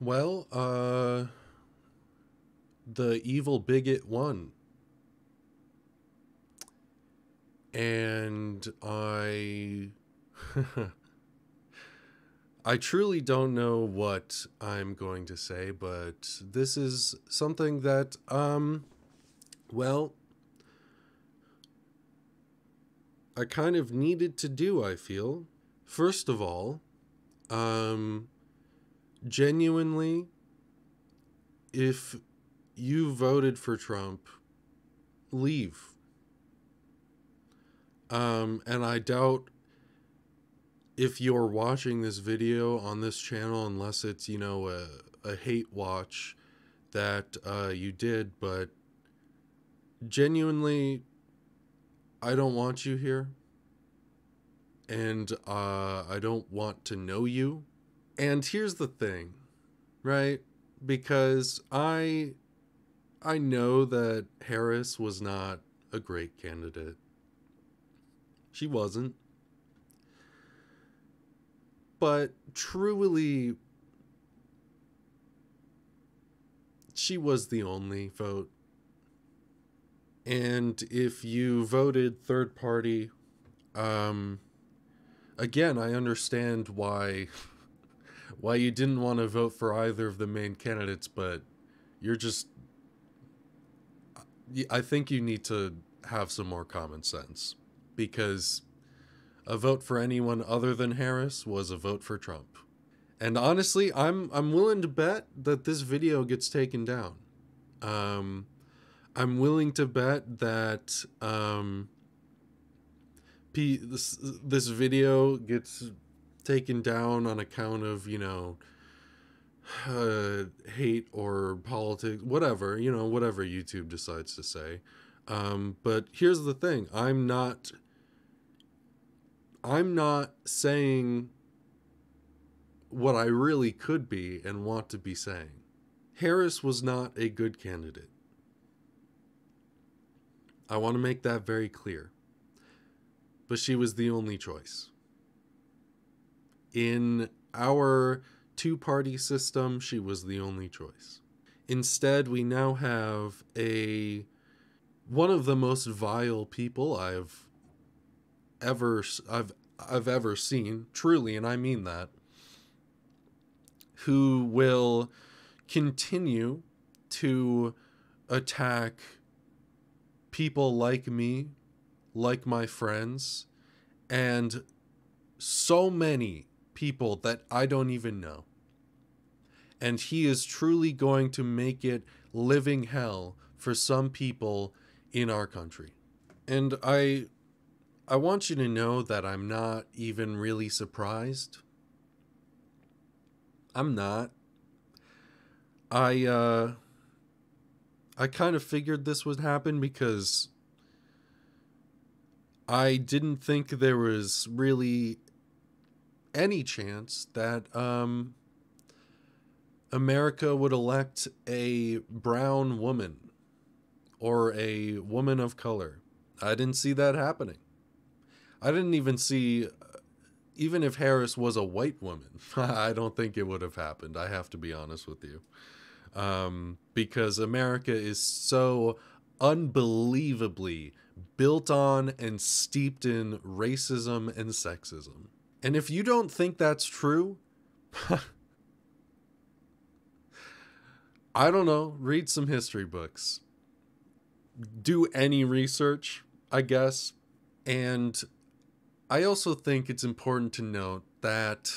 Well, the evil bigot won. And I truly don't know what I'm going to say, but this is something that, well, I kind of needed to do, I feel. First of all, genuinely, if you voted for Trump, leave. And I doubt if you're watching this video on this channel, unless it's, you know, a hate watch that you did, but genuinely, I don't want you here. And I don't want to know you. And here's the thing, right? Because I know that Harris was not a great candidate. She wasn't. But truly, she was the only vote. And if you voted third party, again, I understand why you didn't want to vote for either of the main candidates, but you're just, I think you need to have some more common sense, because a vote for anyone other than Harris was a vote for Trump. And honestly, I'm willing to bet that this video gets taken down. I'm willing to bet that this video gets taken down on account of, you know, hate or politics, whatever, you know, whatever YouTube decides to say. But here's the thing. I'm not saying what I really could be and want to be saying. Harris was not a good candidate. I want to make that very clear. But she was the only choice. In our two-party system, she was the only choice. Instead, we now have one of the most vile people I've ever seen, truly, and I mean that, who will continue to attack people like me, like my friends, and so many people that I don't even know. And he is truly going to make it living hell for some people in our country. And I want you to know that I'm not even really surprised. I'm not. I kind of figured this would happen, because I didn't think there was really any chance that America would elect a brown woman or a woman of color. I didn't see that happening. I didn't even see, even if Harris was a white woman, I don't think it would have happened. I have to be honest with you. Because America is so unbelievably built on and steeped in racism and sexism. And if you don't think that's true, I don't know, read some history books. Do any research, I guess. And I also think it's important to note that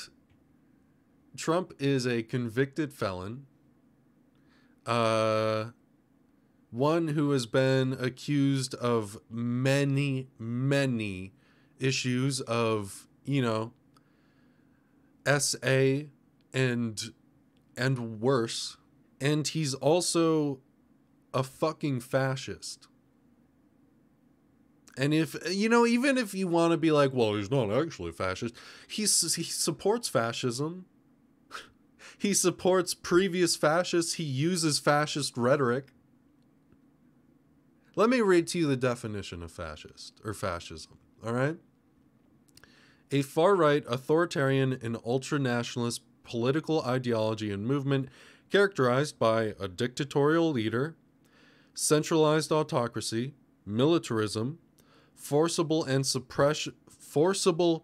Trump is a convicted felon. One who has been accused of many, many issues of, you know, SA and worse. And he's also a fucking fascist. And if, you know, even if you want to be like, well, he's not actually fascist, he supports fascism. He supports previous fascists. He uses fascist rhetoric. Let me read to you the definition of fascist or fascism, all right? A far-right, authoritarian, and ultra-nationalist political ideology and movement characterized by a dictatorial leader, centralized autocracy, militarism, forcible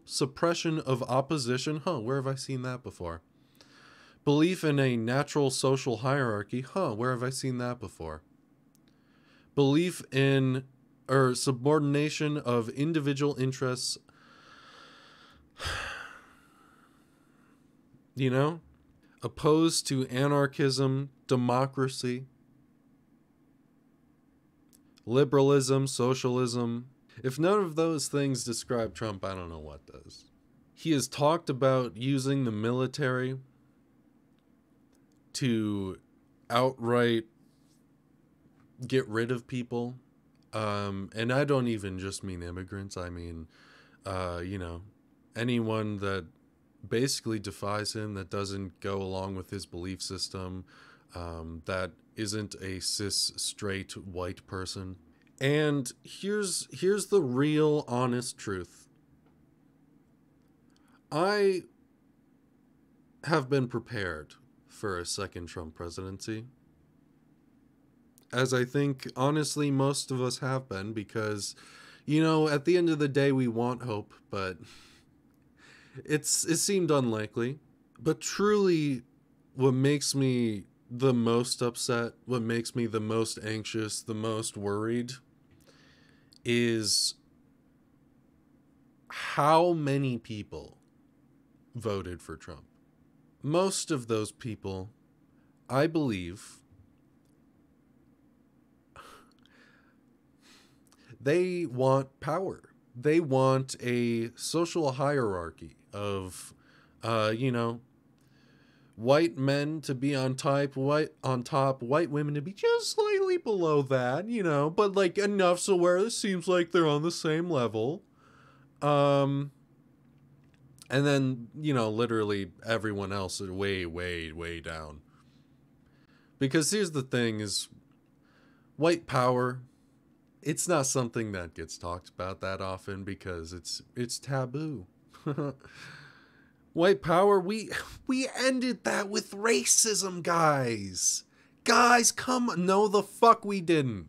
suppression of opposition. Where have I seen that before? Belief in a natural social hierarchy. Where have I seen that before? Belief in or subordination of individual interests. You know? Opposed to anarchism, democracy, liberalism, socialism. If none of those things describe Trump, I don't know what does. He has talked about using the military to outright get rid of people. And I don't even just mean immigrants. I mean, anyone that basically defies him, that doesn't go along with his belief system, that isn't a cis, straight, white person. And here's the real, honest truth. I have been prepared for a second Trump presidency, as I think, honestly, most of us have been, because, at the end of the day, we want hope, but it seemed unlikely. But truly, what makes me the most upset, what makes me the most anxious, the most worried, is how many people voted for Trump. Most of those people, I believe, they want power. They want a social hierarchy of, white men to be on top, white women to be just slightly below that, but like enough so where it seems like they're on the same level. And then, literally everyone else is way, way, way down. Because here's the thing is, white power, it's not something that gets talked about that often because it's taboo. White power, we ended that with racism, guys. Guys, come on. No, the fuck we didn't.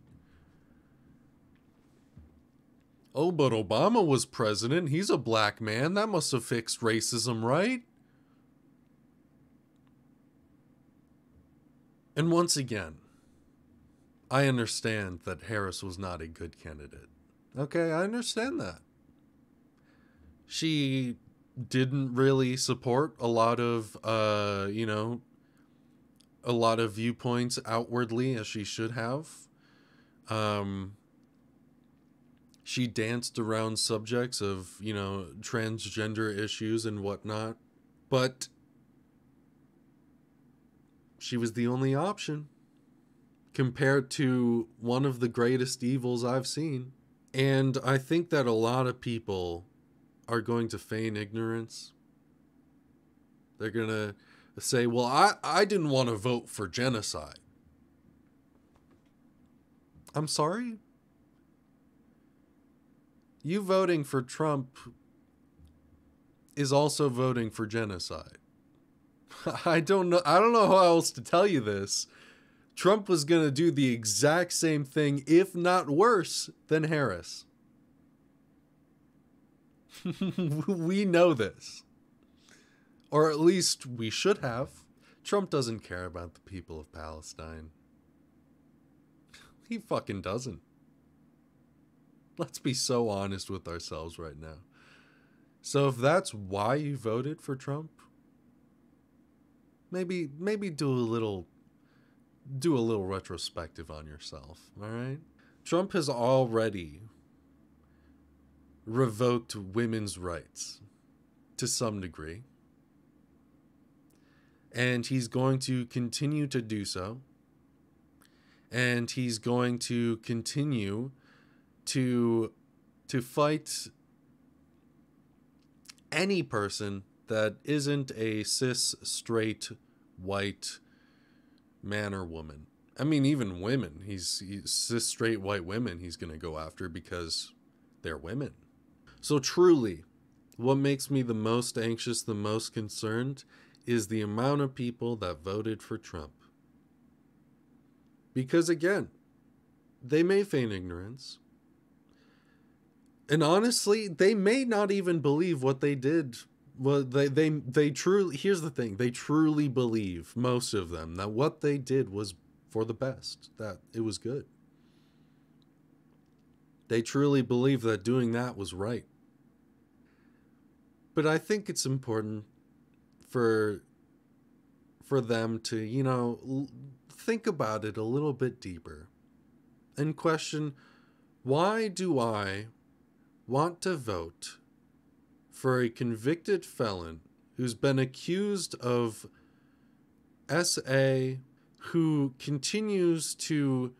Oh, but Obama was president. He's a black man. That must have fixed racism, right? And once again, I understand that Harris was not a good candidate. Okay, I understand that. She didn't really support a lot of, a lot of viewpoints outwardly as she should have. She danced around subjects of, transgender issues and whatnot. But she was the only option compared to one of the greatest evils I've seen. And I think that a lot of people are going to feign ignorance. They're going to say, well, I didn't want to vote for genocide. I'm sorry? You voting for Trump is also voting for genocide. I don't know how else to tell you this. Trump was going to do the exact same thing, if not worse, than Harris. We know this. Or at least we should have. Trump doesn't care about the people of Palestine. He fucking doesn't. Let's be so honest with ourselves right now. So if that's why you voted for Trump, maybe do a little retrospective on yourself, all right? Trump has already revoked women's rights to some degree. And he's going to continue to do so. And he's going to continue to fight any person that isn't a cis, straight, white man or woman. I mean, even women. He's cis, straight, white women he's going to go after because they're women. So truly, what makes me the most anxious, the most concerned, is the amount of people that voted for Trump. Because again, they may feign ignorance. And honestly, they may not even believe what they did. Well, they truly, here's the thing, they truly believe, most of them, that what they did was for the best, that it was good. They truly believe that doing that was right. But I think it's important for them to, you know, think about it a little bit deeper and question, why do I want to vote for a convicted felon who's been accused of SA, who continues to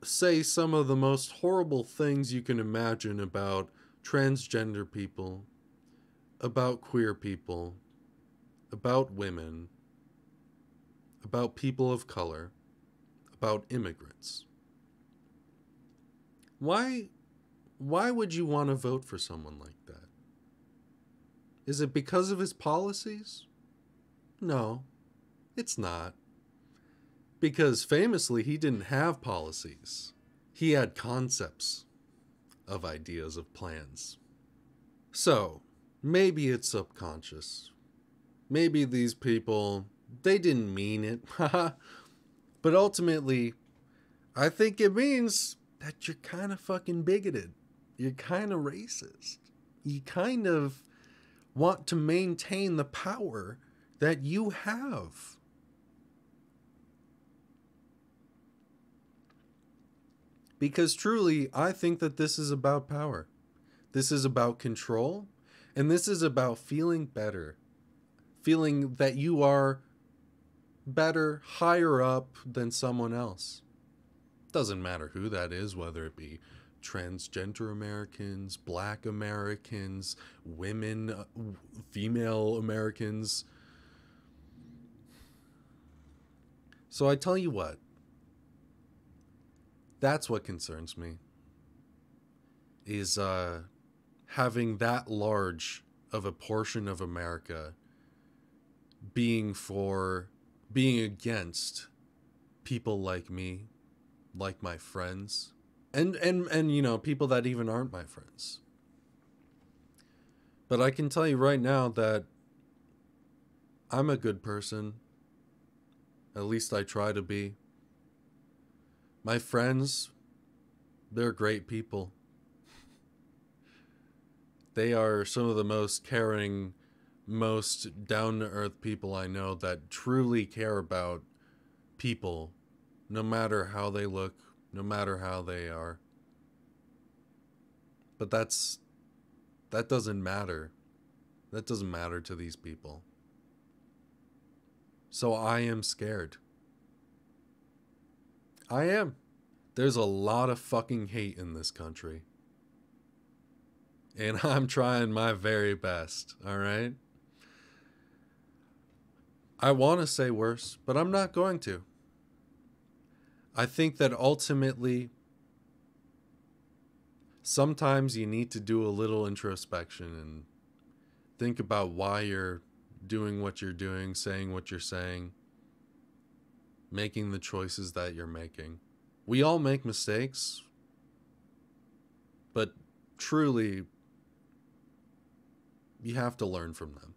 say some of the most horrible things you can imagine about transgender people, about queer people, about women, about people of color, about immigrants? Why would you want to vote for someone like that? Is it because of his policies? No, it's not. Because famously, he didn't have policies. He had concepts of ideas, of plans. So, maybe it's subconscious. Maybe these people, they didn't mean it. But ultimately, I think it means that you're kind of fucking bigoted. You're kind of racist. You kind of want to maintain the power that you have. Because truly, I think that this is about power. This is about control. And this is about feeling better. Feeling that you are better, higher up than someone else. Doesn't matter who that is, whether it be transgender Americans, black Americans, women, female Americans. So I tell you what, that's what concerns me, is having that large of a portion of America being against people like me, like my friends, and you know, people that even aren't my friends. But I can tell you right now that I'm a good person. At least I try to be. My friends, they're great people. They are some of the most caring, most down-to-earth people I know that truly care about people, no matter how they look, no matter how they are. But that doesn't matter. That doesn't matter to these people. So I am scared. I am. There's a lot of fucking hate in this country. And I'm trying my very best, all right? I want to say worse, but I'm not going to. I think that ultimately, sometimes you need to do a little introspection and think about why you're doing what you're doing, saying what you're saying, making the choices that you're making. We all make mistakes, but truly, you have to learn from them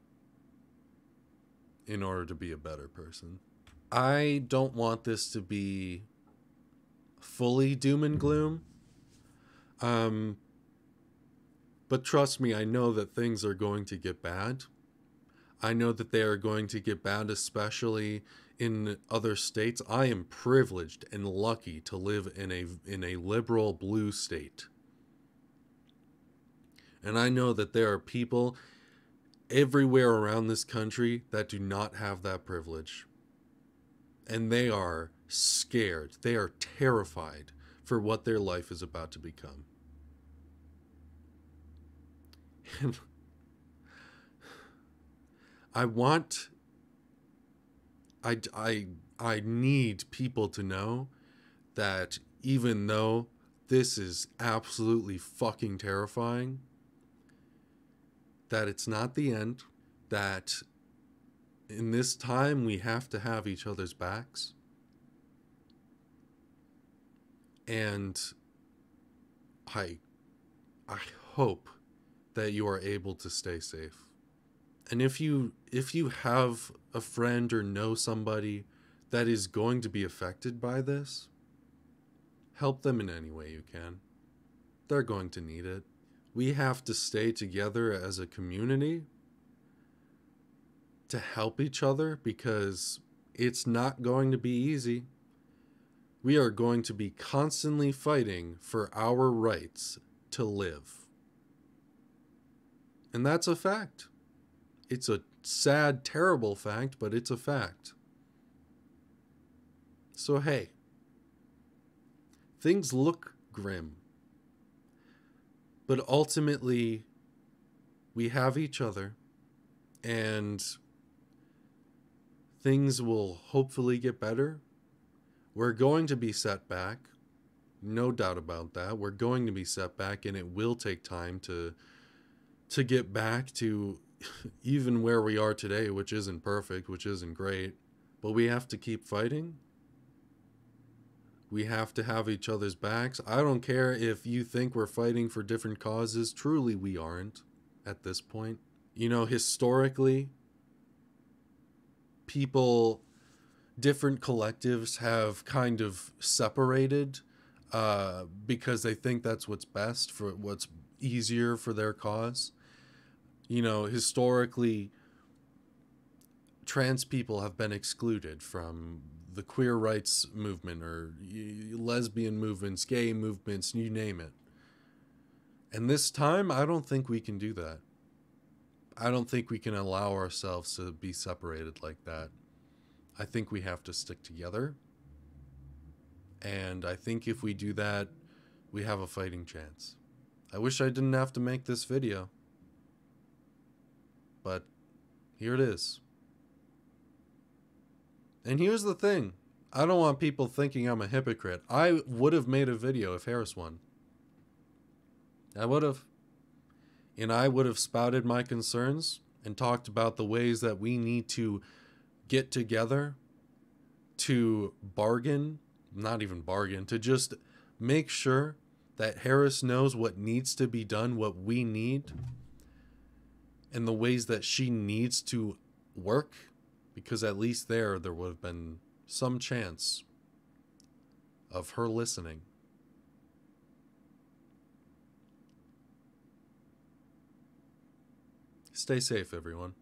in order to be a better person. I don't want this to be fully doom and gloom. But trust me, I know that things are going to get bad. I know that they are going to get bad, especially in other states. I am privileged and lucky to live in a liberal blue state. And I know that there are people everywhere around this country that do not have that privilege. And they are scared. They are terrified for what their life is about to become. And I need people to know that even though this is absolutely fucking terrifying, that it's not the end. that in this time we have to have each other's backs. And I hope that you are able to stay safe. And if you have a friend or know somebody that is going to be affected by this, help them in any way you can. They're going to need it. We have to stay together as a community to help each other, because it's not going to be easy. We are going to be constantly fighting for our rights to live. And that's a fact. It's a sad, terrible fact, but it's a fact. So hey, things look grim, but ultimately we have each other, and things will hopefully get better. We're going to be set back, no doubt about that. We're going to be set back, and it will take time to get back to even where we are today, which isn't perfect, which isn't great, but we have to keep fighting. We have to have each other's backs. I don't care if you think we're fighting for different causes. Truly, we aren't at this point. You know, historically, different collectives have kind of separated because they think that's what's best, for what's easier for their cause. You know, historically, trans people have been excluded from the queer rights movement, or lesbian movements, gay movements, you name it. And this time, I don't think we can do that. I don't think we can allow ourselves to be separated like that. I think we have to stick together. And I think if we do that, we have a fighting chance. I wish I didn't have to make this video, but here it is. And here's the thing. I don't want people thinking I'm a hypocrite. I would have made a video if Harris won. I would have. And I would have spouted my concerns and talked about the ways that we need to get together to bargain, not even bargain, to just make sure that Harris knows what needs to be done, what we need, and the ways that she needs to work, because at least there would have been some chance of her listening. Stay safe, everyone.